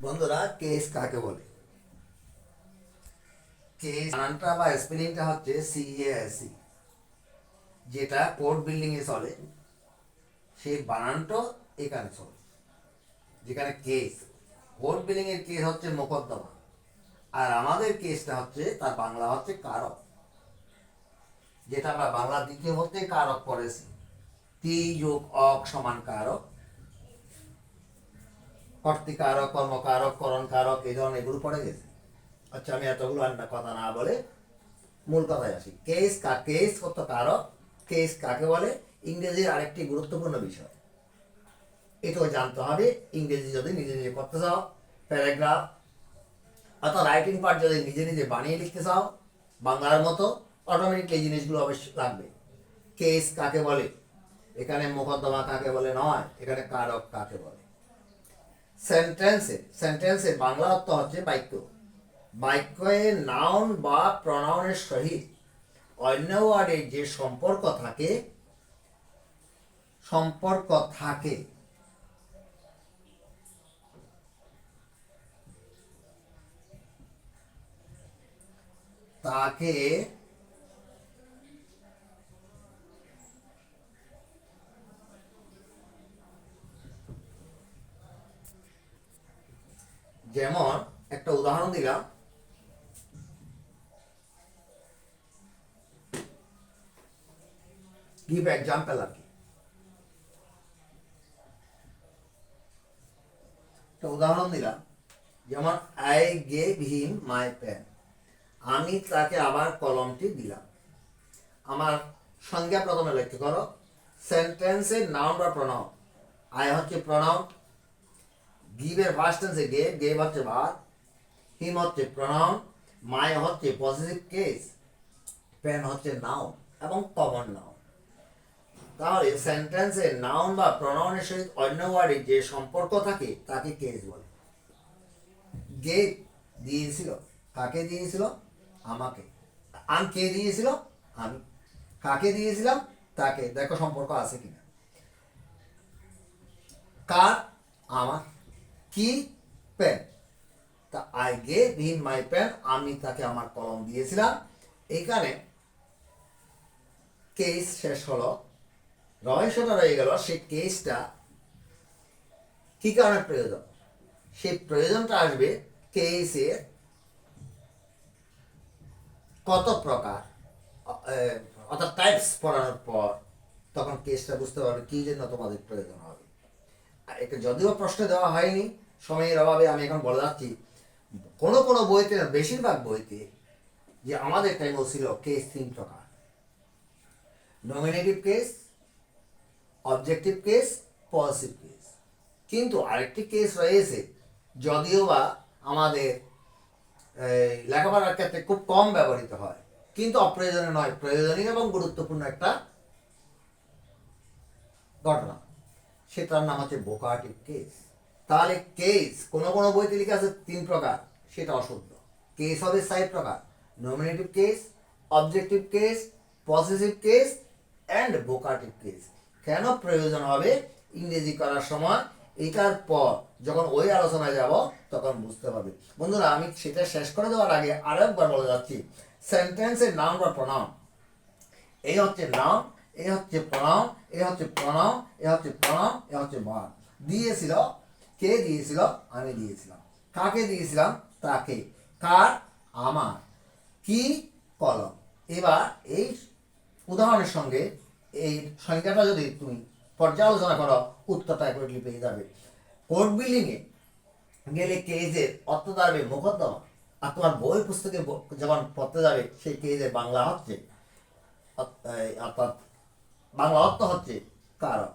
বন্ধুরা, কেস কাকে বলে? কেস বানানটা বা স্পেলিংটা হচ্ছে CASE, যেটা কোর্ট বিল্ডিং এ চলে। সেই বানানটা এখানে চলে, যেখানে কেস কোর্ট বিল্ডিং এর কেস হচ্ছে মোকদ্দমা, আর আমাদের কেসটা হচ্ছে তার বাংলা হচ্ছে কারক, যেটা আমরা বাংলা দ্বিতীয় বলতে কারক পড়েছি। তি যোগ অক সমান কারক, কর্তৃকারক, কর্মকারক, করণকারক, এই ধরনের এগুলো পড়ে গেছে। আচ্ছা, আমি এতগুলো কথা না বলে মূল কথায় আসি। কেস কত কারক, কেস কাকে বলে, ইংরেজির আরেকটি গুরুত্বপূর্ণ বিষয়। এটাও জানতে হবে। ইংরেজি যদি নিজে নিজে করতে চাও, প্যারাগ্রাফ অথবা রাইটিং পার্ট যদি নিজে নিজে বানিয়ে লিখতে চাও বাংলার মতো, অটোমেটিক এই জিনিসগুলো অবশ্যই লাগবে। কেস কাকে বলে, এখানে মোকদ্দমা কাকে বলে নয়, এখানে কারক কাকে বলে। সেন্টেন্সের বাংলা অর্থ হচ্ছে বাক্য। বাক্যে নাউন বা প্রনাউনের সহিত অন্য ওয়ার্ডের যে সম্পর্ক থাকে তাকে যেমন একটা উদাহরণ দিলাম, গিভ এক্সাম্পল আর কি। একটা উদাহরণ দিলাম, যেমন I gave him my pen, আমি তাকে আবার কলমটি দিলাম। আমার সংজ্ঞা প্রথমে লক্ষ্য করো। সেন্টেন্সের নাউন বা প্রনাউন। আই হচ্ছে প্রনাউন, গিভের ফার্স্ট টেন্সে গেভ হচ্ছে ভার্ব, হিম হচ্ছে প্রনাউন, মাই হচ্ছে পজিটিভ কেস, পেন হচ্ছে নাউন এবং কমন নাউন। তাহলে সেন্টেন্সে নাউন বা প্রনাউনের সহিত অন্য ওয়ার্ডে যে সম্পর্ক থাকে তাকে কেস বলে। গেভ দিয়েছিল, কাকে দিয়েছিল? আমাকে। কে দিয়েছিল? আমি। কাকে দিয়েছিলাম? তাকে। দেখো সম্পর্ক আছে কিনা। কার? আমার। কি? পেন। তা I gave him my pen, আমি তাকে আমার কলম দিয়েছিলাম। এইখানে কেস শেষ হলো, রহস্যটা রয়ে গেল সেই কেসটা কি কারণে প্রয়োজন। সেই প্রয়োজনটা আসবে কেসের কত প্রকার, অর্থাৎ টাইপস পড়ানোর পর। তখন কেসটা বুঝতে পারবে কি জন্য তোমাদের প্রয়োজন হবে। আর এটা যদিও প্রশ্নে দেওয়া হয়নি, সময়ের অভাবে আমি এখন বলে যাচ্ছি। কোনো কোনো বইতে, বেশিরভাগ বইতে, যে আমাদের টাইমও ছিল কেস 3 প্রকার: nominative case, objective case, positive case. কিন্তু আরেকটি কেস রয়েছে, যদিও বা আমাদের লেখাপড়ার ক্ষেত্রে খুব কম ব্যবহৃত হয়, কিন্তু অপ্রয়োজনীয় নয়, প্রয়োজনীয় এবং গুরুত্বপূর্ণ একটা ঘটনা। সেটার নাম হচ্ছে ভোকাটিভ কেস। তাহলে কেস কোনো কোনো বইতে লিখে আছে 3 প্রকার, সেটা অশুদ্ধ। কেস হবে 4 প্রকার: nominative case, objective case, positive case and vocative case. কেন প্রয়োজন হবে ইংরেজি করার সময়, এটার পর যখন ওই আলোচনায় যাব তখন বুঝতে পারবে। বন্ধুরা, আমি সেটা শেষ করে দেওয়ার আগে আরো একবার বলে যাচ্ছি, সেন্টেন্সের নাউন বা প্রনাউন। এই হচ্ছে নাউন, এই হচ্ছে প্রনাউন, এই হচ্ছে প্রনাউন, এই হচ্ছে প্রনাউন, এই হচ্ছে ভার্ব। দিয়েছিল, কে দিয়েছিল? আমি দিয়েছিলাম। কাকে দিয়েছিলাম? তাকে। কার? আমার। কি? কলম। এবার এই উদাহরণের সঙ্গে এই সংখ্যাটা যদি তুমি পর্যালোচনা করো, উত্তরটা অ্যাকুরেটলি পেয়ে যাবে। কোর্ট বিল্ডিং এ গেলে কেজের অর্থ দাঁড়াবে মোকদ্দমা, আর তোমার বই পুস্তকে যখন পড়তে যাবে সেই কেজের বাংলা হচ্ছে, অর্থাৎ বাংলা অর্থ হচ্ছে কারক।